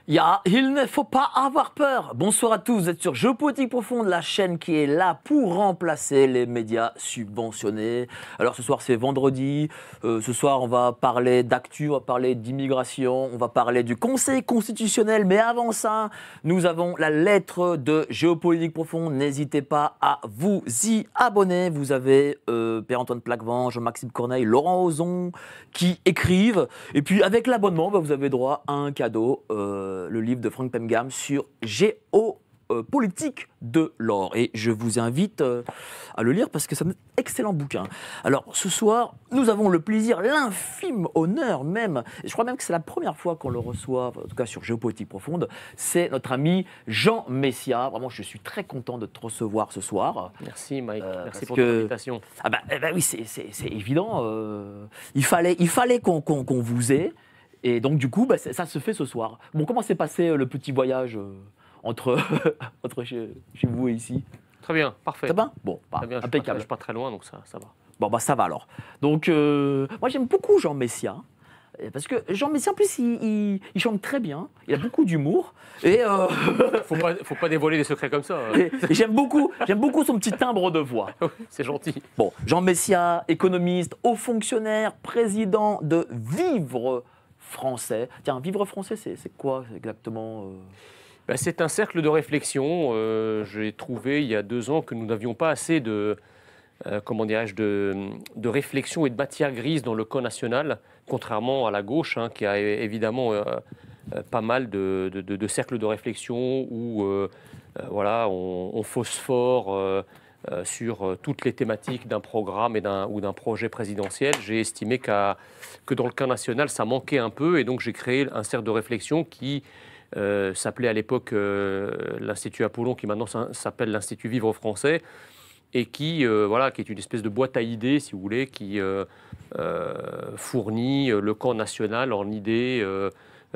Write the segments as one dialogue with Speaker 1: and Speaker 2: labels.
Speaker 1: Il ne faut pas avoir peur. Bonsoir à tous, vous êtes sur Géopolitique Profonde, la chaîne qui est là pour remplacer les médias subventionnés. Alors ce soir c'est vendredi, ce soir on va parler d'actu, on va parler d'immigration, on va parler du Conseil constitutionnel, mais avant ça, nous avons la lettre de Géopolitique Profonde. N'hésitez pas à vous y abonner. Vous avez Pierre-Antoine Plaquevent, Jean-Maxime Corneille, Laurent Ozon qui écrivent. Et puis avec l'abonnement, vous avez droit à un cadeau. Le livre de Frank Pemgam sur géopolitique de l'or. Et je vous invite à le lire parce que c'est un excellent bouquin. Alors, ce soir, nous avons le plaisir, l'infime honneur même, et je crois même que c'est la première fois qu'on le reçoit, en tout cas sur Géopolitique Profonde, c'est notre ami Jean Messia. Vraiment, je suis très content de te recevoir ce soir.
Speaker 2: Merci Mike, merci pour ton invitation.
Speaker 1: Ah oui, c'est évident. Il fallait qu'on vous ait. Et donc, du coup, ça se fait ce soir. Bon, comment s'est passé le petit voyage entre chez vous et ici?
Speaker 2: Très bien, parfait.
Speaker 1: Très bien. Bon,
Speaker 2: très bien,
Speaker 1: impeccable.
Speaker 2: Je suis pas très loin, donc ça va.
Speaker 1: Bon, ça va alors. Donc, moi, j'aime beaucoup Jean Messia. Parce que Jean Messia, en plus, il chante très bien. Il a beaucoup d'humour. Et
Speaker 2: faut pas dévoiler des secrets comme ça.
Speaker 1: Et j'aime beaucoup son petit timbre de voix.
Speaker 2: C'est gentil.
Speaker 1: Bon, Jean Messia, économiste, haut fonctionnaire, président de Vivre Français. Tiens, Vivre Français, c'est quoi exactement
Speaker 2: C'est un cercle de réflexion. J'ai trouvé il y a 2 ans que nous n'avions pas assez de réflexion et de matière grise dans le camp national, contrairement à la gauche, qui a évidemment pas mal de cercles de réflexion où on phosphore sur toutes les thématiques d'un programme ou d'un projet présidentiel. J'ai estimé que dans le camp national, ça manquait un peu, et donc j'ai créé un cercle de réflexion qui s'appelait à l'époque l'Institut Apollon, qui maintenant s'appelle l'Institut Vivre Français, et qui est une espèce de boîte à idées, si vous voulez, qui fournit le camp national en idées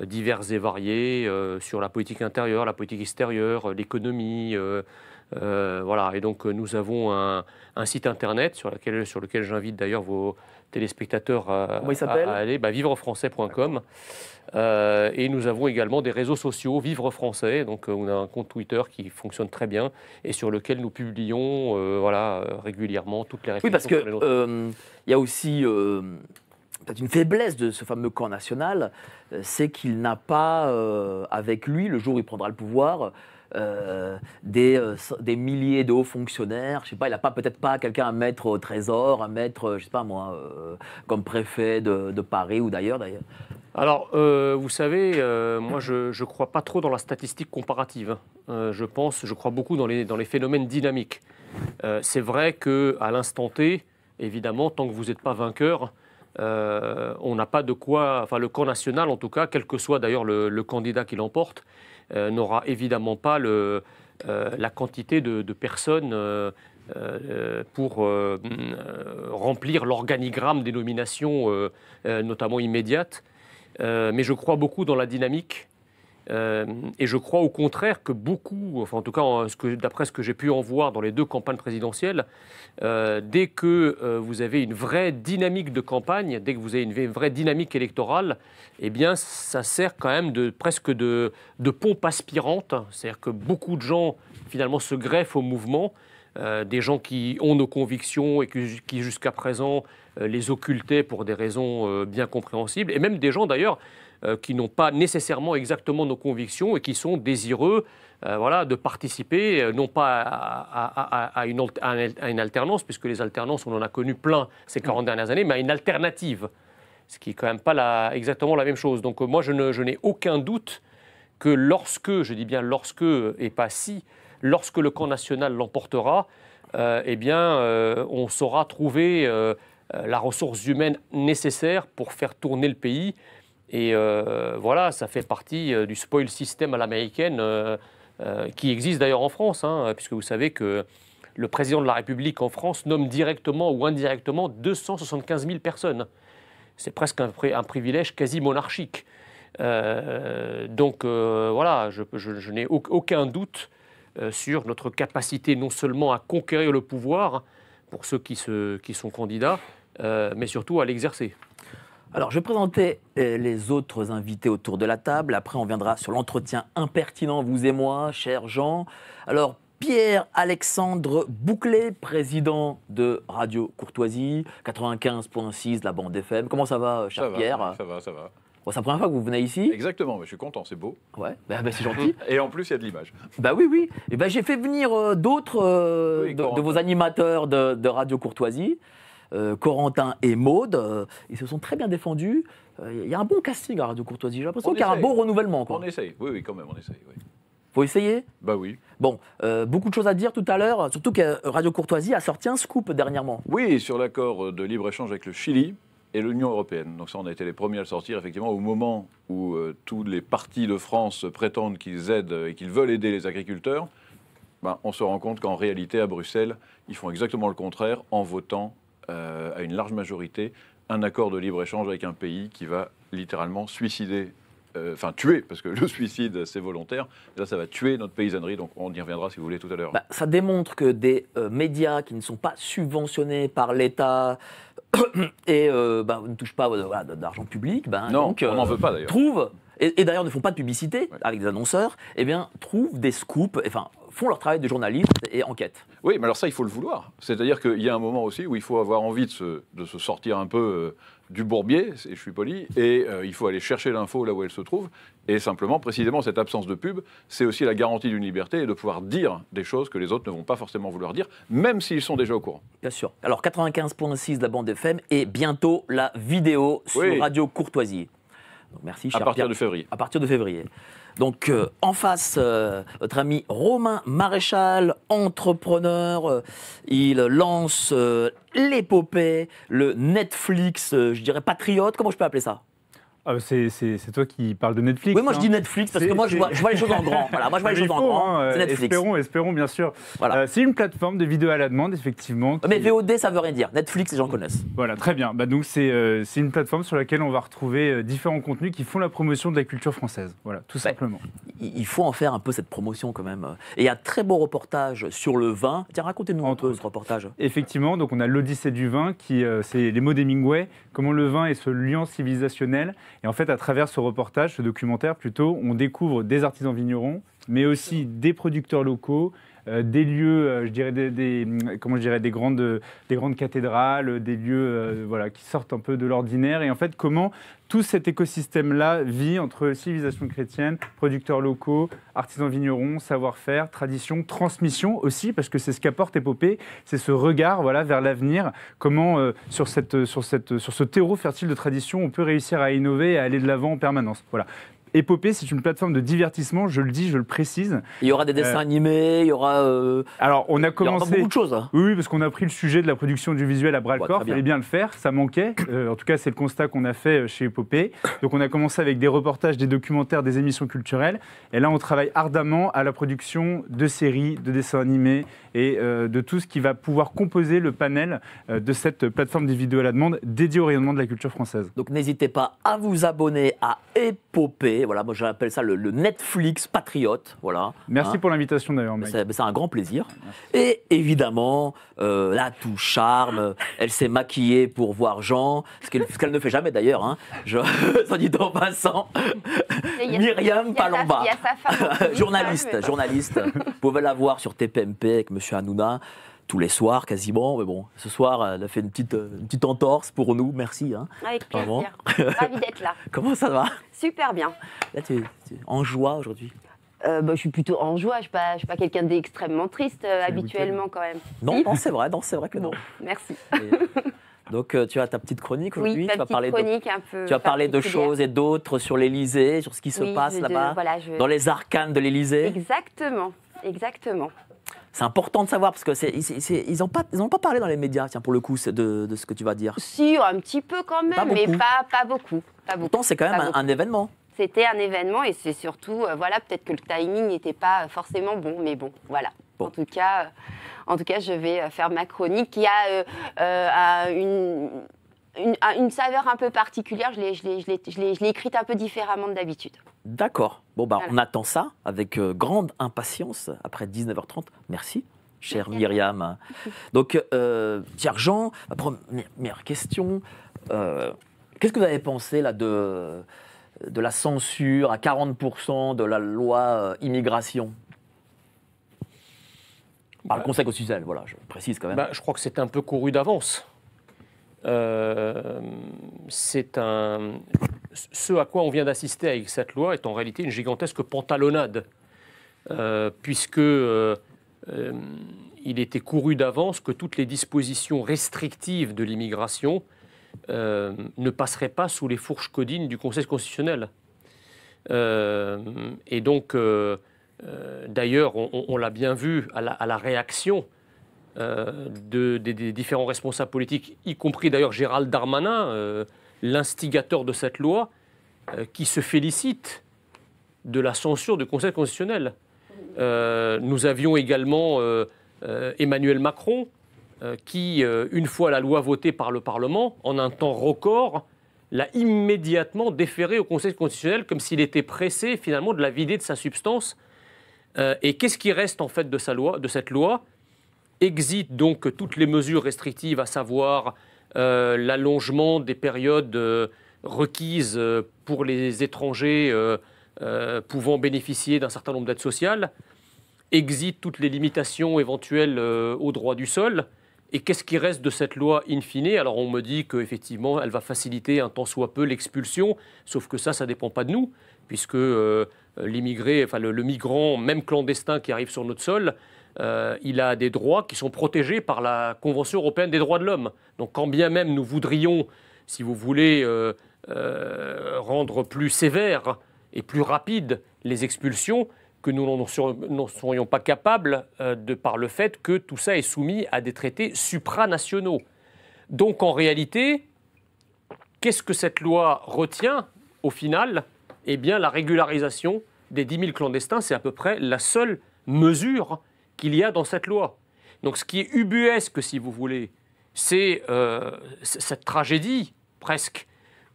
Speaker 2: diverses et variées sur la politique intérieure, la politique extérieure, l'économie. Et donc nous avons un site internet sur lequel j'invite d'ailleurs vos téléspectateurs à aller, vivrefrançais.com. Et nous avons également des réseaux sociaux, Vivre Français, donc on a un compte Twitter qui fonctionne très bien et sur lequel nous publions régulièrement toutes les réflexions.
Speaker 1: Oui, parce qu'il y a aussi peut-être une faiblesse de ce fameux camp national, c'est qu'il n'a pas avec lui, le jour où il prendra le pouvoir, des milliers de hauts fonctionnaires. Je sais pas, il n'a peut-être pas quelqu'un à mettre au Trésor, à mettre, je sais pas moi, comme préfet de Paris ou d'ailleurs.
Speaker 2: Alors, vous savez, moi je ne crois pas trop dans la statistique comparative. Je crois beaucoup dans les phénomènes dynamiques. C'est vrai qu'à l'instant T, évidemment, tant que vous n'êtes pas vainqueur, on n'a pas de quoi. Enfin, le camp national, en tout cas, quel que soit d'ailleurs le candidat qui l'emporte, n'aura évidemment pas la quantité de personnes pour remplir l'organigramme des nominations, notamment immédiates. Mais je crois beaucoup dans la dynamique et je crois au contraire que beaucoup, enfin en tout cas d'après ce que j'ai pu en voir dans les 2 campagnes présidentielles, dès que vous avez une vraie dynamique de campagne, dès que vous avez une vraie dynamique électorale, eh bien ça sert quand même presque de pompe aspirante. C'est-à-dire que beaucoup de gens finalement se greffent au mouvement, des gens qui ont nos convictions et qui jusqu'à présent les occultaient pour des raisons bien compréhensibles, et même des gens d'ailleurs qui n'ont pas nécessairement exactement nos convictions et qui sont désireux de participer, non pas à une alternance, puisque les alternances, on en a connu plein ces 40 dernières années, mais à une alternative, ce qui n'est quand même pas exactement la même chose. Donc moi, je n'ai aucun doute que lorsque, je dis bien lorsque, et pas si, lorsque le camp national l'emportera, on saura trouver la ressource humaine nécessaire pour faire tourner le pays. Et ça fait partie du spoil system à l'américaine qui existe d'ailleurs en France, puisque vous savez que le président de la République en France nomme directement ou indirectement 275 000 personnes. C'est presque un privilège quasi monarchique. Je n'ai aucun doute sur notre capacité non seulement à conquérir le pouvoir pour ceux qui sont candidats, mais surtout à l'exercer.
Speaker 1: Alors, je vais présenter les autres invités autour de la table. Après, on viendra sur l'entretien impertinent, vous et moi, cher Jean. Alors, Pierre-Alexandre Bouclé, président de Radio Courtoisie, 95.6 de la bande FM. Comment ça va, cher Pierre?
Speaker 3: Ça va, ça va.
Speaker 1: Bon, c'est la première fois que vous venez ici?
Speaker 3: Exactement, je suis content, c'est beau.
Speaker 1: Ouais, c'est gentil.
Speaker 3: Et en plus, il y a de l'image.
Speaker 1: Bah oui. Et j'ai fait venir d'autres de vos animateurs de Radio Courtoisie, Corentin et Maude. Ils se sont très bien défendus. Il y a un bon casting à Radio Courtoisie. J'ai l'impression qu'il y a un beau renouvellement, quoi.
Speaker 3: On essaye, oui, quand même, on essaye. Oui.
Speaker 1: Faut essayer?
Speaker 3: Bah oui.
Speaker 1: Bon, beaucoup de choses à dire tout à l'heure, surtout que Radio Courtoisie a sorti un scoop dernièrement.
Speaker 3: Oui, sur l'accord de libre-échange avec le Chili et l'Union européenne. Donc ça, on a été les premiers à le sortir, effectivement, au moment où tous les partis de France prétendent qu'ils aident et qu'ils veulent aider les agriculteurs. On se rend compte qu'en réalité, à Bruxelles, ils font exactement le contraire en votant à une large majorité un accord de libre-échange avec un pays qui va littéralement suicider, tuer, parce que le suicide, c'est volontaire. Et là, ça va tuer notre paysannerie, donc on y reviendra si vous voulez tout à l'heure.
Speaker 1: Ça démontre que des médias qui ne sont pas subventionnés par l'État et ne touchent pas d'argent public,
Speaker 3: non, on n'en veut pas d'ailleurs.
Speaker 1: Trouvent, et d'ailleurs ne font pas de publicité avec des annonceurs, trouvent des scoops, font leur travail de journaliste et enquêtent.
Speaker 3: Oui, mais alors ça, il faut le vouloir. C'est-à-dire qu'il y a un moment aussi où il faut avoir envie de se sortir un peu du bourbier, je suis poli, et il faut aller chercher l'info là où elle se trouve. Et simplement, précisément, cette absence de pub, c'est aussi la garantie d'une liberté et de pouvoir dire des choses que les autres ne vont pas forcément vouloir dire, même s'ils sont déjà au courant.
Speaker 1: Bien sûr. Alors, 95.6 de la bande FM et bientôt la vidéo sur Radio Courtoisie. Donc, merci, cher
Speaker 3: à partir
Speaker 1: Pierre.
Speaker 3: de février.
Speaker 1: À partir de février. Donc, en face, notre ami Romain Maréchal, entrepreneur, il lance l'épopée, le Netflix, je dirais patriote, comment je peux appeler ça?
Speaker 4: C'est toi qui parles de Netflix.
Speaker 1: Oui, moi je dis Netflix parce que moi je vois les choses en grand. Voilà, moi je vois les choses en grand. C'est Netflix.
Speaker 4: Espérons bien sûr.
Speaker 1: Voilà.
Speaker 4: C'est une plateforme de vidéo à la demande, effectivement.
Speaker 1: Mais VOD, ça veut rien dire. Netflix, les gens connaissent.
Speaker 4: Voilà, très bien. Donc c'est une plateforme sur laquelle on va retrouver différents contenus qui font la promotion de la culture française. Voilà, tout simplement.
Speaker 1: Il faut en faire un peu cette promotion quand même. Et il y a un très beau reportage sur le vin. Tiens, racontez-nous un peu ce reportage.
Speaker 4: Effectivement, donc on a l'Odyssée du vin, qui c'est les mots d'Hemingway, comment le vin est ce lien civilisationnel. Et en fait, à travers ce reportage, ce documentaire plutôt, on découvre des artisans vignerons, mais aussi des producteurs locaux, des lieux, je dirais des grandes cathédrales, des lieux qui sortent un peu de l'ordinaire. Et en fait, comment tout cet écosystème-là vit entre civilisation chrétienne, producteurs locaux, artisans vignerons, savoir-faire, tradition, transmission aussi, parce que c'est ce qu'apporte Épopée, c'est ce regard vers l'avenir, comment sur ce terreau fertile de tradition, on peut réussir à innover et à aller de l'avant en permanence. Voilà. Épopée, c'est une plateforme de divertissement, je le dis, je le précise.
Speaker 1: Il y aura des dessins animés, il y aura...
Speaker 4: Alors, on a commencé...
Speaker 1: Il y aura beaucoup de choses. Hein.
Speaker 4: Oui, parce qu'on a pris le sujet de la production du visuel à bras-le-corps, il fallait bien le faire, ça manquait. En tout cas, c'est le constat qu'on a fait chez Épopée. Donc, on a commencé avec des reportages, des documentaires, des émissions culturelles. Et là, on travaille ardemment à la production de séries, de dessins animés et de tout ce qui va pouvoir composer le panel de cette plateforme des vidéos à la demande dédiée au rayonnement de la culture française.
Speaker 1: Donc, n'hésitez pas à vous abonner à Épopée. Voilà, moi j'appelle ça le Netflix patriote. Voilà.
Speaker 4: Merci pour l'invitation d'ailleurs, Mike.
Speaker 1: C'est un grand plaisir. Et évidemment, là, tout charme, elle s'est maquillée pour voir Jean, ce qu'elle ne fait jamais d'ailleurs, hein. Soit dit en passant, Myriam Palamba, journaliste. Vous pouvez la voir sur TPMP avec Monsieur Hanouna. Tous les soirs, quasiment. Mais bon, ce soir, elle a fait une petite entorse pour nous. Merci. Hein.
Speaker 5: Avec plaisir. Ravie d'être là.
Speaker 1: Comment ça va?
Speaker 5: Super bien.
Speaker 1: Là, tu es en joie aujourd'hui?
Speaker 5: Je suis plutôt en joie. Je ne suis pas quelqu'un d'extrêmement triste habituellement quand même.
Speaker 1: Non, c'est vrai que non.
Speaker 5: Merci.
Speaker 1: Donc, tu as ta petite chronique aujourd'hui.
Speaker 5: Oui,
Speaker 1: tu vas parler de choses et d'autres sur l'Élysée, sur ce qui se passe là-bas, dans les arcanes de l'Élysée.
Speaker 5: Exactement.
Speaker 1: C'est important de savoir parce que ils n'ont pas parlé dans les médias, tiens, pour le coup, de ce que tu vas dire.
Speaker 5: Si, un petit peu quand même, mais pas beaucoup.
Speaker 1: Pourtant, c'est quand même un événement.
Speaker 5: C'était un événement et c'est surtout, peut-être que le timing n'était pas forcément bon, mais bon, voilà. Bon. En tout cas, je vais faire ma chronique qui a une saveur un peu particulière. Je l'ai écrite un peu différemment de d'habitude.
Speaker 1: D'accord. Bon, voilà. On attend ça avec grande impatience après 19h30. Merci, chère Myriam. Donc, cher Jean, ma première question. Qu'est-ce que vous avez pensé là, de la censure à 40% de la loi immigration par le Conseil constitutionnel, voilà, je précise quand même.
Speaker 2: Je crois que c'est un peu couru d'avance. Ce à quoi on vient d'assister avec cette loi est en réalité une gigantesque pantalonnade, puisque il était couru d'avance que toutes les dispositions restrictives de l'immigration ne passeraient pas sous les fourches caudines du Conseil constitutionnel. Et donc, d'ailleurs, on l'a bien vu à la réaction des différents responsables politiques, y compris d'ailleurs Gérald Darmanin, l'instigateur de cette loi, qui se félicite de la censure du Conseil constitutionnel. Nous avions également Emmanuel Macron, qui, une fois la loi votée par le Parlement, en un temps record, l'a immédiatement déféré au Conseil constitutionnel comme s'il était pressé finalement de la vider de sa substance. Et qu'est-ce qui reste en fait de cette loi? Exit donc toutes les mesures restrictives, à savoir l'allongement des périodes requises pour les étrangers pouvant bénéficier d'un certain nombre d'aides sociales. Exit toutes les limitations éventuelles au droit du sol. Et qu'est-ce qui reste de cette loi in fine? Alors on me dit qu'effectivement, elle va faciliter un tant soit peu l'expulsion, sauf que ça ne dépend pas de nous, puisque l'immigré, enfin le migrant, même clandestin qui arrive sur notre sol, il a des droits qui sont protégés par la Convention européenne des droits de l'homme. Donc quand bien même nous voudrions, si vous voulez, rendre plus sévères et plus rapides les expulsions, que nous n'en serions pas capables de par le fait que tout ça est soumis à des traités supranationaux. Donc en réalité, qu'est-ce que cette loi retient au final? Eh bien la régularisation des 10 000 clandestins, c'est à peu près la seule mesure qu'il y a dans cette loi. Donc ce qui est ubuesque, si vous voulez, c'est cette tragédie presque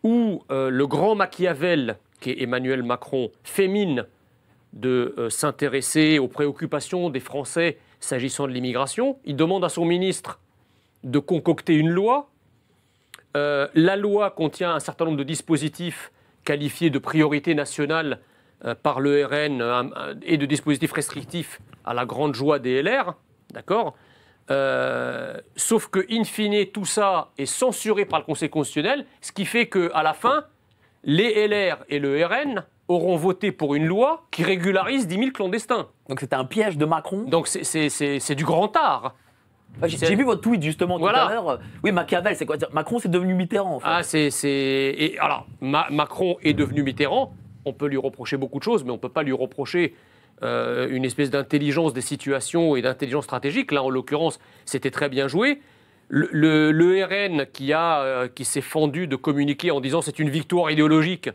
Speaker 2: où le grand Machiavel, qui est Emmanuel Macron, fait mine de s'intéresser aux préoccupations des Français s'agissant de l'immigration. Il demande à son ministre de concocter une loi. La loi contient un certain nombre de dispositifs qualifiés de priorité nationale par le RN et de dispositifs restrictifs à la grande joie des LR, d'accord ? Sauf que, in fine, tout ça est censuré par le Conseil constitutionnel, ce qui fait qu'à la fin, les LR et le RN auront voté pour une loi qui régularise 10 000 clandestins.
Speaker 1: Donc c'était un piège de Macron.
Speaker 2: Donc c'est du grand art.
Speaker 1: J'ai vu votre tweet justement tout à l'heure. Oui, Machiavel, c'est quoi? Macron, c'est devenu Mitterrand. En fait.
Speaker 2: Et alors, Macron est devenu Mitterrand. On peut lui reprocher beaucoup de choses, mais on ne peut pas lui reprocher une espèce d'intelligence des situations et d'intelligence stratégique. Là, en l'occurrence, c'était très bien joué. Le RN qui s'est fendu de communiquer en disant c'est une victoire idéologique,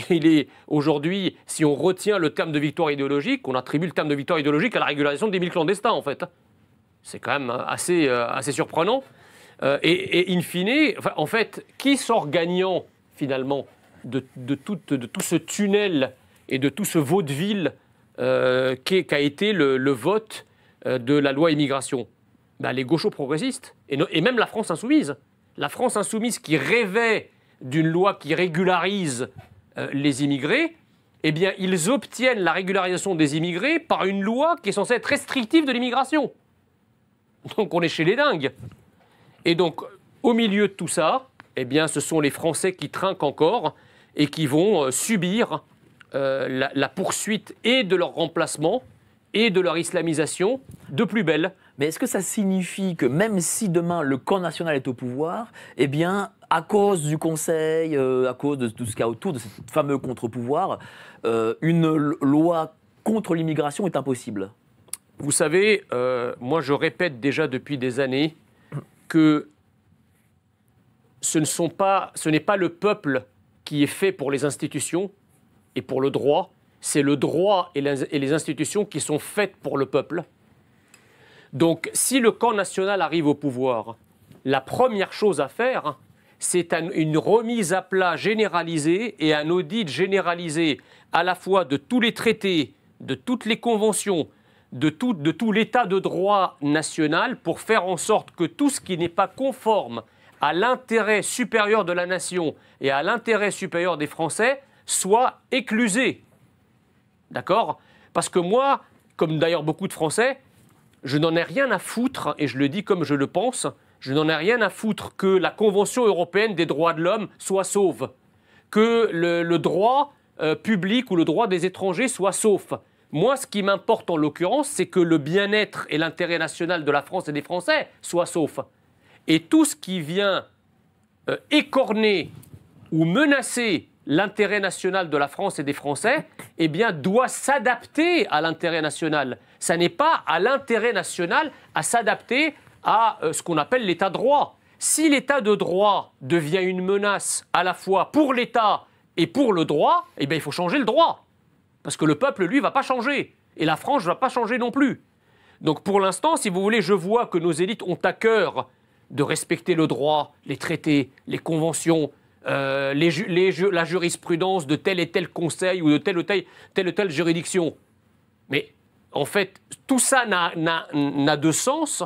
Speaker 2: il est aujourd'hui, si on retient le terme de victoire idéologique, on attribue le terme de victoire idéologique à la régularisation des 10 000 clandestins, en fait. C'est quand même assez surprenant. Et in fine, en fait, qui sort gagnant, finalement, de tout ce tunnel et de tout ce vaudeville qu'a été le vote de la loi immigration? Les gauchos-progressistes, et même la France insoumise. La France insoumise qui rêvait d'une loi qui régularise les immigrés, eh bien, ils obtiennent la régularisation des immigrés par une loi qui est censée être restrictive de l'immigration. Donc on est chez les dingues. Et donc, au milieu de tout ça, eh bien, ce sont les Français qui trinquent encore et qui vont subir la poursuite et de leur remplacement et de leur islamisation de plus belle.
Speaker 1: Mais est-ce que ça signifie que même si demain le camp national est au pouvoir, eh bien, à cause du Conseil, à cause de tout ce qu'il y a autour de ce fameux contre-pouvoir, une loi contre l'immigration est impossible?
Speaker 2: Vous savez, moi je répète déjà depuis des années que ce n'est pas le peuple qui est fait pour les institutions et pour le droit, c'est le droit et les institutions qui sont faites pour le peuple. Donc si le camp national arrive au pouvoir, la première chose à faire, c'est une remise à plat généralisée et un audit généralisé à la fois de tous les traités, de toutes les conventions, de tout l'état de droit national pour faire en sorte que tout ce qui n'est pas conforme à l'intérêt supérieur de la nation et à l'intérêt supérieur des Français soit éclusée. D'accord ? Parce que moi, comme d'ailleurs beaucoup de Français, je n'en ai rien à foutre, et je le dis comme je le pense, je n'en ai rien à foutre que la Convention européenne des droits de l'homme soit sauve, que le droit public ou le droit des étrangers soit sauf. Moi, ce qui m'importe en l'occurrence, c'est que le bien-être et l'intérêt national de la France et des Français soient sauf. Et tout ce qui vient écorner ou menacer l'intérêt national de la France et des Français, eh bien, doit s'adapter à l'intérêt national. Ça n'est pas à l'intérêt national à s'adapter à ce qu'on appelle l'état de droit. Si l'état de droit devient une menace à la fois pour l'État et pour le droit, eh bien, il faut changer le droit. Parce que le peuple, lui, ne va pas changer. Et la France ne va pas changer non plus. Donc, pour l'instant, si vous voulez, je vois que nos élites ont à cœur de respecter le droit, les traités, les conventions, la jurisprudence de tel et tel conseil ou de telle ou telle juridiction. Mais en fait, tout ça n'a de sens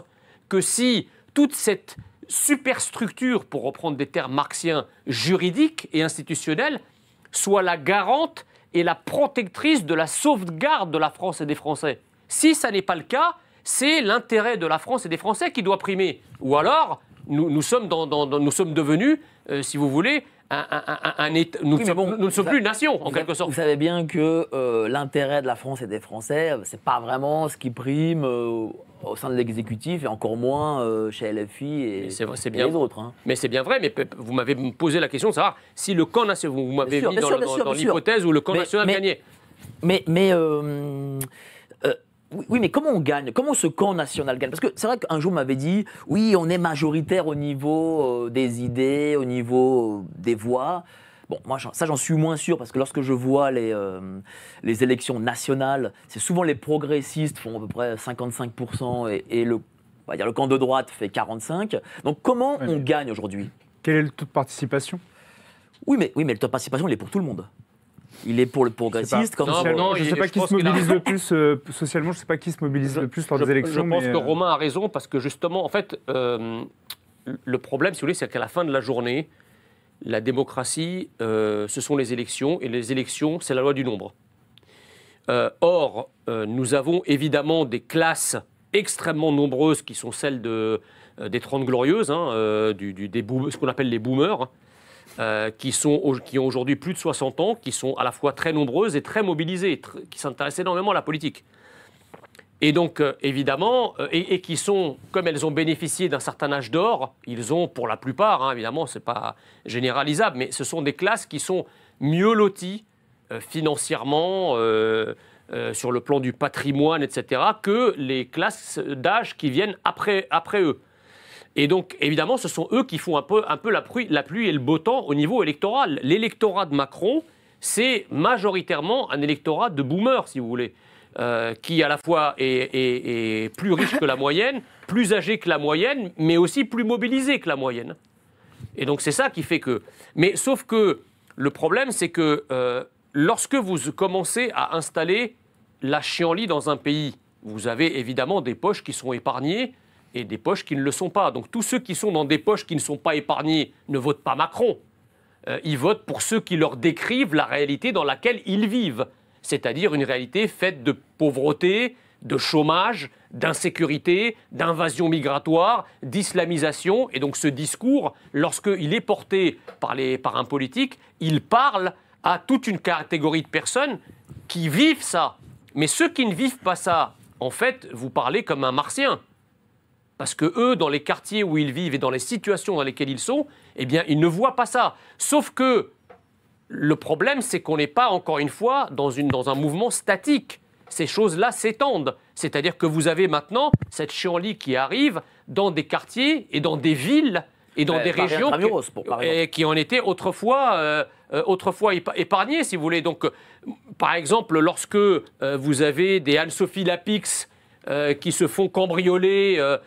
Speaker 2: que si toute cette superstructure, pour reprendre des termes marxiens, juridiques et institutionnels, soit la garante et la protectrice de la sauvegarde de la France et des Français. Si ça n'est pas le cas, c'est l'intérêt de la France et des Français qui doit primer. Ou alors, nous sommes devenus, si vous voulez, nous ne sommes plus une nation, en quelque sorte.
Speaker 1: Vous savez bien que l'intérêt de la France et des Français, c'est pas vraiment ce qui prime au sein de l'exécutif et encore moins chez LFI et les autres. Hein.
Speaker 2: Mais c'est bien vrai, mais vous m'avez posé la question de savoir si le camp national, vous m'avez mis dans l'hypothèse où le camp national gagnait.
Speaker 1: Oui, mais comment on gagne ? Comment ce camp national gagne ? Parce que c'est vrai qu'un jour, on m'avait dit, oui, on est majoritaire au niveau des idées, au niveau des voix. Bon, moi, ça, j'en suis moins sûr, parce que lorsque je vois les élections nationales, c'est souvent les progressistes font à peu près 55% et on va dire, le camp de droite fait 45%. Donc, comment on gagne aujourd'hui ?
Speaker 4: Quel est le taux de participation ?
Speaker 1: Oui, mais le taux de participation, il est pour tout le monde. Il est pour le progressiste.
Speaker 4: Je ne sais pas qui se mobilise le plus socialement. Je ne sais pas qui se mobilise le plus lors des élections.
Speaker 2: Je pense que Romain a raison parce que justement, en fait, le problème, si vous voulez, c'est qu'à la fin de la journée, la démocratie, ce sont les élections et les élections, c'est la loi du nombre. Or, nous avons évidemment des classes extrêmement nombreuses qui sont celles des 30 glorieuses, ce qu'on appelle les boomers. Qui ont aujourd'hui plus de 60 ans, qui sont à la fois très nombreuses et très mobilisées, qui s'intéressent énormément à la politique. Et donc, évidemment, et qui sont, comme elles ont bénéficié d'un certain âge d'or, ils ont, pour la plupart, évidemment, ce n'est pas généralisable, mais ce sont des classes qui sont mieux loties financièrement, sur le plan du patrimoine, etc., que les classes d'âge qui viennent après eux. Et donc, évidemment, ce sont eux qui font un peu la pluie et le beau temps au niveau électoral. L'électorat de Macron, c'est majoritairement un électorat de boomers, si vous voulez, qui à la fois est plus riche que la moyenne, plus âgé que la moyenne, mais aussi plus mobilisé que la moyenne. Et donc, c'est ça qui fait que... Mais sauf que le problème, c'est que lorsque vous commencez à installer la chienlit dans un pays, vous avez évidemment des poches qui sont épargnées, et des poches qui ne le sont pas. Donc tous ceux qui sont dans des poches qui ne sont pas épargnées ne votent pas Macron. Ils votent pour ceux qui leur décrivent la réalité dans laquelle ils vivent. C'est-à-dire une réalité faite de pauvreté, de chômage, d'insécurité, d'invasion migratoire, d'islamisation. Et donc ce discours, lorsqu'il est porté par un politique, il parle à toute une catégorie de personnes qui vivent ça. Mais ceux qui ne vivent pas ça, en fait, vous parlez comme un martien. Parce que eux, dans les quartiers où ils vivent et dans les situations dans lesquelles ils sont, eh bien, ils ne voient pas ça. Sauf que le problème, c'est qu'on n'est pas, encore une fois, dans un mouvement statique. Ces choses-là s'étendent. C'est-à-dire que vous avez maintenant cette chienlit qui arrive dans des quartiers et dans des villes et dans des régions qui en étaient autrefois épargnées, si vous voulez. Donc, par exemple, lorsque vous avez des Anne-Sophie Lapix qui se font cambrioler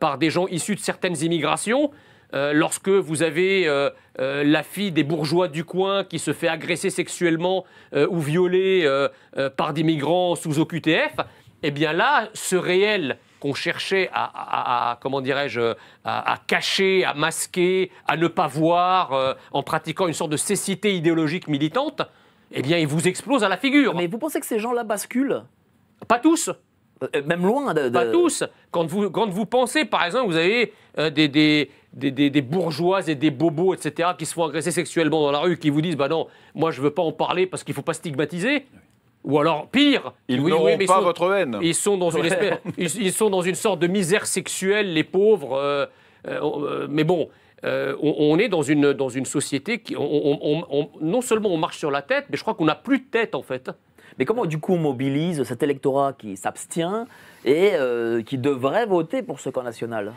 Speaker 2: par des gens issus de certaines immigrations, lorsque vous avez la fille des bourgeois du coin qui se fait agresser sexuellement ou violer par des migrants sous OQTF, eh bien là, ce réel qu'on cherchait comment dirais-je, à cacher, à masquer, à ne pas voir, en pratiquant une sorte de cécité idéologique militante, eh bien, ils vous explosent à la figure.
Speaker 1: Mais vous pensez que ces gens-là basculent?
Speaker 2: Pas tous.
Speaker 1: Même loin de...
Speaker 2: Pas tous. Quand vous pensez, par exemple, vous avez des bourgeoises et des bobos, etc., qui se font agresser sexuellement dans la rue, qui vous disent, bah non, moi je veux pas en parler parce qu'il faut pas stigmatiser. Ou alors, pire,
Speaker 3: ils n'auront pas votre haine.
Speaker 2: Ils sont dans ils sont dans une sorte de misère sexuelle, les pauvres. Mais bon, on est dans une société qui, non seulement on marche sur la tête, mais je crois qu'on n'a plus de tête en fait.
Speaker 1: Mais comment du coup on mobilise cet électorat qui s'abstient et qui devrait voter pour ce camp national?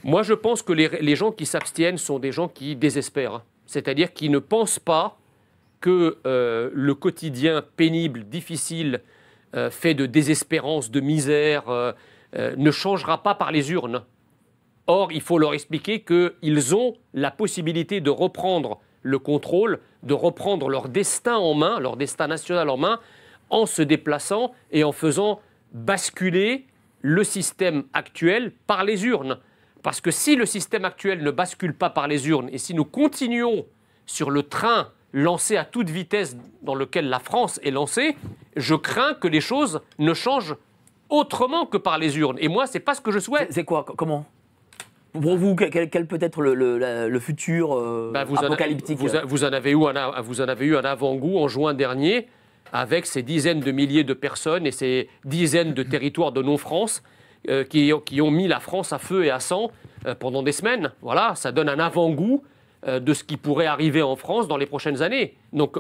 Speaker 2: Moi, je pense que les gens qui s'abstiennent sont des gens qui désespèrent. C'est-à-dire qui ne pensent pas que le quotidien pénible, difficile, fait de désespérance, de misère, ne changera pas par les urnes. Or, il faut leur expliquer qu'ils ont la possibilité de reprendre le contrôle, de reprendre leur destin en main, leur destin national en main, en se déplaçant et en faisant basculer le système actuel par les urnes. Parce que si le système actuel ne bascule pas par les urnes et si nous continuons sur le train lancé à toute vitesse dans lequel la France est lancée, je crains que les choses ne changent autrement que par les urnes. Et moi, c'est pas ce que je souhaite.
Speaker 1: C'est quoi? Comment? Pour vous, quel peut être le futur apocalyptique?
Speaker 2: Vous en avez eu un avant-goût en juin dernier, avec ces dizaines de milliers de personnes et ces dizaines de territoires de non-France qui ont mis la France à feu et à sang pendant des semaines. Voilà, ça donne un avant-goût de ce qui pourrait arriver en France dans les prochaines années. Donc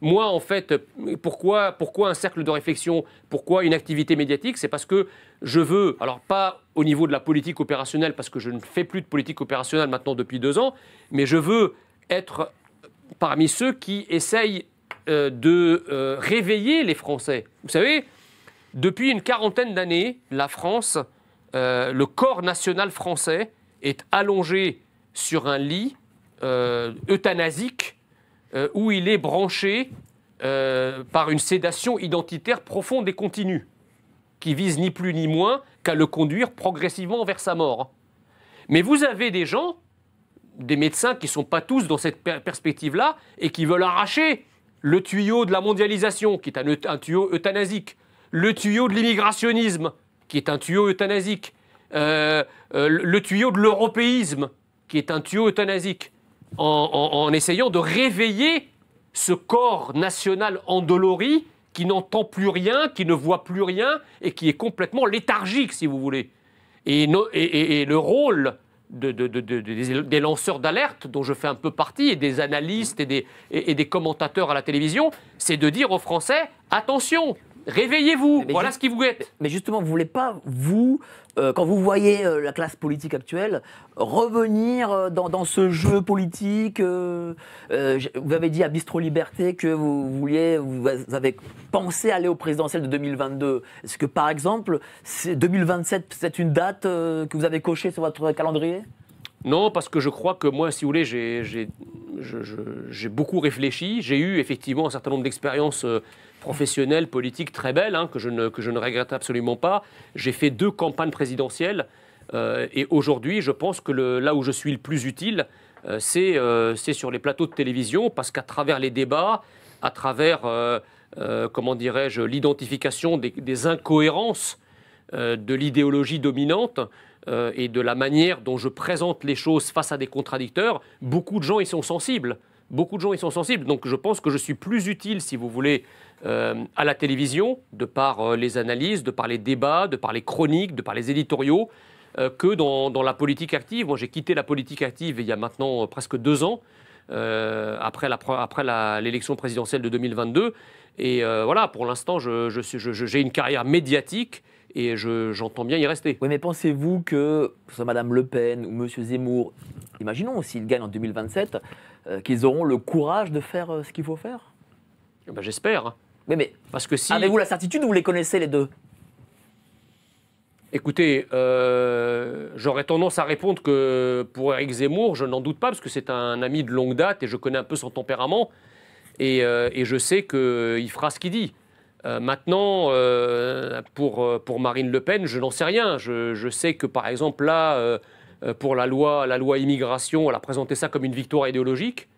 Speaker 2: moi, en fait, pourquoi un cercle de réflexion? Pourquoi une activité médiatique? C'est parce que je veux, alors pas au niveau de la politique opérationnelle, parce que je ne fais plus de politique opérationnelle maintenant depuis 2 ans, mais je veux être parmi ceux qui essayent de réveiller les Français. Vous savez, depuis une quarantaine d'années, la France, le corps national français est allongé sur un lit euthanasique où il est branché par une sédation identitaire profonde et continue qui vise ni plus ni moins qu'à le conduire progressivement vers sa mort. Mais vous avez des gens, des médecins qui ne sont pas tous dans cette perspective-là et qui veulent arracher le tuyau de la mondialisation, qui est un tuyau euthanasique, le tuyau de l'immigrationnisme, qui est un tuyau euthanasique, le tuyau de l'européisme, qui est un tuyau euthanasique, en essayant de réveiller ce corps national endolori qui n'entend plus rien, qui ne voit plus rien et qui est complètement léthargique, si vous voulez. Et le rôle des lanceurs d'alerte, dont je fais un peu partie, et des analystes et des commentateurs à la télévision, c'est de dire aux Français, attention, réveillez-vous, voilà ce qui vous guette.
Speaker 1: Mais justement, vous ne voulez pas, quand vous voyez la classe politique actuelle, revenir dans ce jeu politique vous avez dit à Bistro Liberté que vous avez pensé aller au présidentiel de 2022. Est-ce que, par exemple, 2027, c'est une date que vous avez cochée sur votre calendrier?
Speaker 2: Non, parce que je crois que moi, si vous voulez, j'ai beaucoup réfléchi. J'ai eu effectivement un certain nombre d'expériences professionnelles, politiques très belles, que je ne regrette absolument pas. J'ai fait 2 campagnes présidentielles et aujourd'hui, je pense que là où je suis le plus utile, c'est sur les plateaux de télévision, parce qu'à travers les débats, à travers, comment dirais-je, l'identification des incohérences de l'idéologie dominante, et de la manière dont je présente les choses face à des contradicteurs, beaucoup de gens y sont sensibles. Beaucoup de gens y sont sensibles. Donc je pense que je suis plus utile, si vous voulez, à la télévision, de par les analyses, de par les débats, de par les chroniques, de par les éditoriaux, que dans la politique active. Moi, j'ai quitté la politique active il y a maintenant presque 2 ans, après l'élection présidentielle de 2022. Et voilà, pour l'instant, j'ai une carrière médiatique. Et j'entends bien y rester.
Speaker 1: Oui, mais pensez-vous que ce soit Mme Le Pen ou M. Zemmour, imaginons s'ils gagnent en 2027, qu'ils auront le courage de faire ce qu'il faut faire?
Speaker 2: Ben, j'espère.
Speaker 1: Mais
Speaker 2: parce que si...
Speaker 1: avez-vous la certitude ou vous les connaissez les deux?
Speaker 2: Écoutez, j'aurais tendance à répondre que pour Éric Zemmour, je n'en doute pas, parce que c'est un ami de longue date et je connais un peu son tempérament. Et je sais qu'il fera ce qu'il dit. Maintenant, pour Marine Le Pen, je n'en sais rien. Je sais que, par exemple, là, pour la loi immigration, elle a présenté ça comme une victoire idéologique.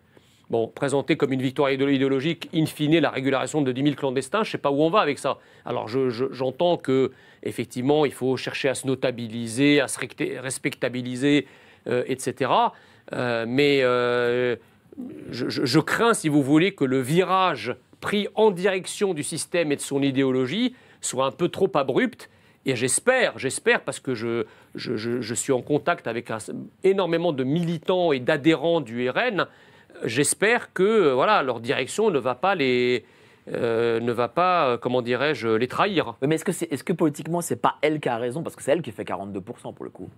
Speaker 2: Bon, présenté comme une victoire idéologique, in fine, la régularisation de 10 000 clandestins, je ne sais pas où on va avec ça. Alors, j'entends qu'effectivement, il faut chercher à se notabiliser, à se respectabiliser, etc. Mais je crains, si vous voulez, que le virage pris en direction du système et de son idéologie soit un peu trop abrupt. Et j'espère, parce que je suis en contact avec énormément de militants et d'adhérents du RN, j'espère que voilà, leur direction ne va pas comment dirais-je, les trahir.
Speaker 1: Mais est-ce que politiquement, c'est pas elle qui a raison? Parce que c'est elle qui fait 42% pour le coup.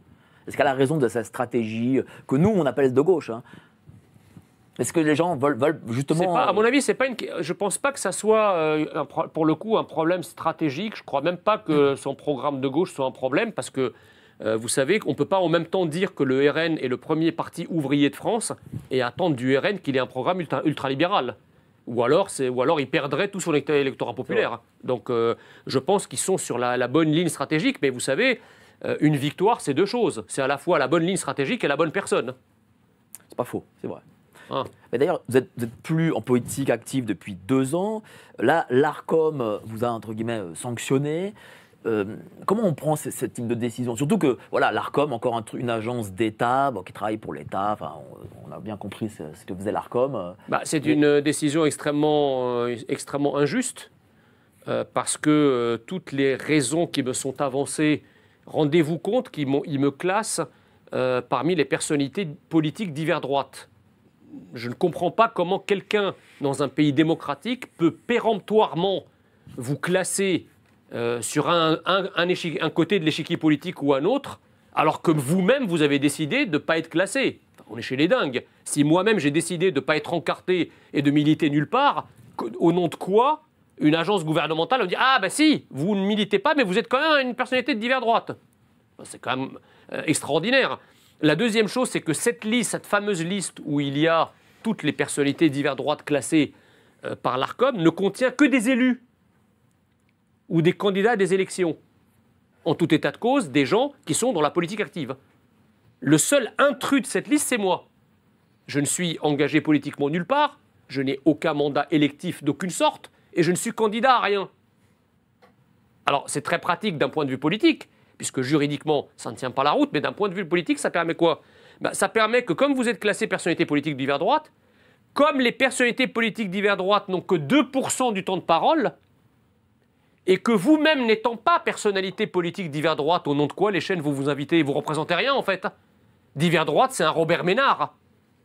Speaker 1: Est-ce qu'elle a raison de sa stratégie que nous, on appelle de gauche, hein? Est-ce que les gens veulent justement...
Speaker 2: À mon avis, je ne pense pas que ça soit, pour le coup, un problème stratégique. Je ne crois même pas que son programme de gauche soit un problème, parce que, vous savez, qu'on ne peut pas en même temps dire que le RN est le premier parti ouvrier de France et attendre du RN qu'il ait un programme ultralibéral. Ou alors il perdrait tout son électorat populaire. Donc, je pense qu'ils sont sur la bonne ligne stratégique. Mais vous savez, une victoire, c'est deux choses. C'est à la fois la bonne ligne stratégique et la bonne personne.
Speaker 1: C'est pas faux, c'est vrai.
Speaker 2: Ah.
Speaker 1: Mais d'ailleurs, vous êtes plus en politique active depuis 2 ans. Là, l'Arcom vous a, entre guillemets, sanctionné. Comment on prend ce type de décision? Surtout que voilà, l'Arcom, encore une agence d'État qui travaille pour l'État. Enfin, on a bien compris ce que faisait l'Arcom.
Speaker 2: C'est une décision extrêmement injuste, parce que toutes les raisons qui me sont avancées, rendez-vous compte qu'ils me classent parmi les personnalités politiques d'hiver droite. Je ne comprends pas comment quelqu'un dans un pays démocratique peut péremptoirement vous classer sur un côté de l'échiquier politique ou un autre, alors que vous-même, vous avez décidé de ne pas être classé. Enfin, on est chez les dingues. Si moi-même, j'ai décidé de ne pas être encarté et de militer nulle part, au nom de quoi une agence gouvernementale me dit « Ah, ben si, vous ne militez pas, mais vous êtes quand même une personnalité de divers droite. » C'est quand même extraordinaire. La deuxième chose, c'est que cette fameuse liste où il y a toutes les personnalités divers droite classées par l'Arcom, ne contient que des élus ou des candidats à des élections. En tout état de cause, des gens qui sont dans la politique active. Le seul intrus de cette liste, c'est moi. Je ne suis engagé politiquement nulle part, je n'ai aucun mandat électif d'aucune sorte, et je ne suis candidat à rien. Alors, c'est très pratique d'un point de vue politique, puisque juridiquement, ça ne tient pas la route, mais d'un point de vue politique, ça permet quoi? Ça permet que, comme vous êtes classé personnalité politique d'hiver droite, comme les personnalités politiques d'hiver droite n'ont que 2% du temps de parole, et que vous-même n'étant pas personnalité politique d'hiver droite, au nom de quoi les chaînes vous invitez, vous représentez rien en fait. D'hiver droite, c'est un Robert Ménard,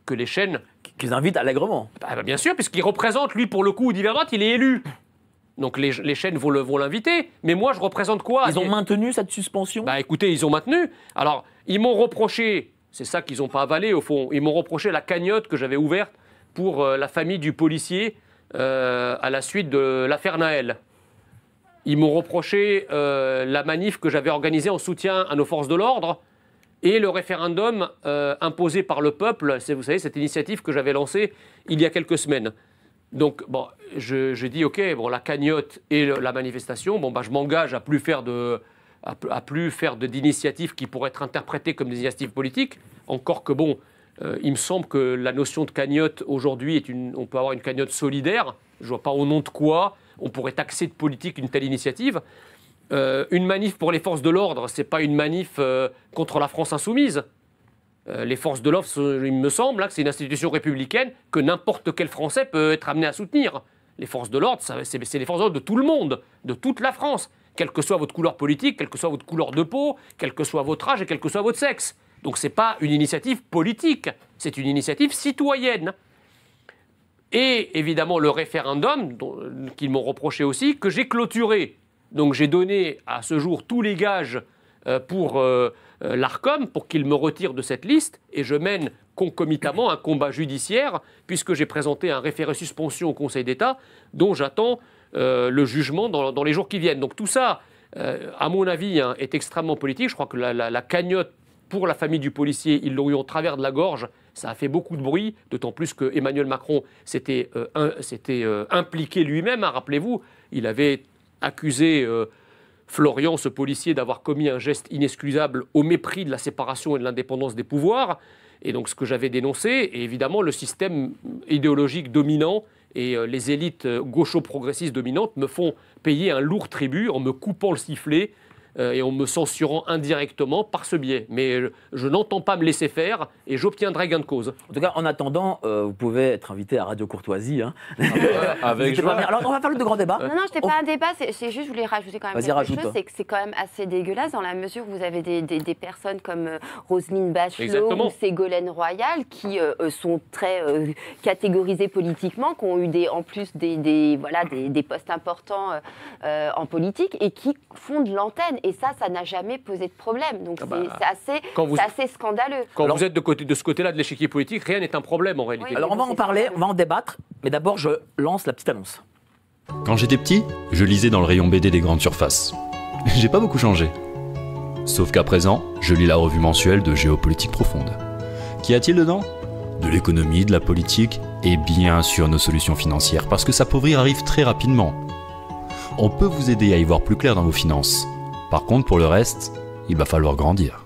Speaker 2: que les chaînes...
Speaker 1: Qu'ils invitent allègrement.
Speaker 2: Bien sûr, puisqu'il représente, lui, pour le coup, d'hiver droite, il est élu. Donc les chaînes vont l'inviter, mais moi je représente quoi?
Speaker 1: Ils ont maintenu cette suspension?
Speaker 2: Écoutez, ils ont maintenu. Alors, ils m'ont reproché, c'est ça qu'ils n'ont pas avalé au fond, ils m'ont reproché la cagnotte que j'avais ouverte pour la famille du policier à la suite de l'affaire Naël. Ils m'ont reproché la manif que j'avais organisée en soutien à nos forces de l'ordre et le référendum imposé par le peuple, c'est, vous savez, cette initiative que j'avais lancée il y a quelques semaines. Donc, je dis, OK, la cagnotte et la manifestation, je m'engage à plus faire d'initiatives qui pourraient être interprétées comme des initiatives politiques. Encore que, il me semble que la notion de cagnotte, aujourd'hui, on peut avoir une cagnotte solidaire. Je ne vois pas au nom de quoi on pourrait taxer de politique une telle initiative. Une manif pour les forces de l'ordre, ce n'est pas une manif contre la France insoumise. Les forces de l'ordre, il me semble que c'est une institution républicaine que n'importe quel Français peut être amené à soutenir. Les forces de l'ordre, c'est les forces de l'ordre de tout le monde, de toute la France, quelle que soit votre couleur politique, quelle que soit votre couleur de peau, quel que soit votre âge et quel que soit votre sexe. Donc ce n'est pas une initiative politique, c'est une initiative citoyenne. Et évidemment le référendum, qu'ils m'ont reproché aussi, que j'ai clôturé. Donc j'ai donné à ce jour tous les gages pour l'Arcom pour qu'il me retire de cette liste et je mène concomitamment un combat judiciaire puisque j'ai présenté un référé suspension au Conseil d'État dont j'attends le jugement dans les jours qui viennent. Donc tout ça, à mon avis, est extrêmement politique. Je crois que la cagnotte pour la famille du policier, ils l'ont eu au travers de la gorge. Ça a fait beaucoup de bruit, d'autant plus que Emmanuel Macron s'était impliqué lui-même. Rappelez-vous, il avait accusé Florian, ce policier, d'avoir commis un geste inexcusable au mépris de la séparation et de l'indépendance des pouvoirs. Et donc ce que j'avais dénoncé, et évidemment le système idéologique dominant et les élites gaucho-progressistes dominantes me font payer un lourd tribut en me coupant le sifflet et en me censurant indirectement par ce biais. Mais je n'entends pas me laisser faire et j'obtiendrai gain de cause.
Speaker 1: En tout cas, en attendant, vous pouvez être invité à Radio Courtoisie. Hein.
Speaker 3: Avec joie.
Speaker 1: Alors, on va faire le grand débat.
Speaker 5: Non, je n'étais pas un débat, c'est juste, je voulais rajouter quand même quelque chose, c'est que c'est quand même assez dégueulasse dans la mesure où vous avez des personnes comme Roselyne Bachelot
Speaker 2: Exactement.
Speaker 5: ou Ségolène Royal qui sont très catégorisées politiquement, qui ont eu en plus des postes importants en politique et qui font de l'antenne. Et ça n'a jamais posé de problème. Donc c'est assez scandaleux.
Speaker 2: Quand vous êtes de ce côté-là de l'échiquier politique, rien n'est un problème en réalité.
Speaker 5: Oui.
Speaker 1: Alors on va en parler, on va en débattre, mais d'abord je lance la petite annonce.
Speaker 6: Quand j'étais petit, je lisais dans le rayon BD des grandes surfaces. J'ai pas beaucoup changé. Sauf qu'à présent, je lis la revue mensuelle de Géopolitique Profonde. Qu'y a-t-il dedans ? De l'économie, de la politique, et bien sûr nos solutions financières, parce que s'appauvrir arrive très rapidement. On peut vous aider à y voir plus clair dans vos finances. Par contre, pour le reste, il va falloir grandir.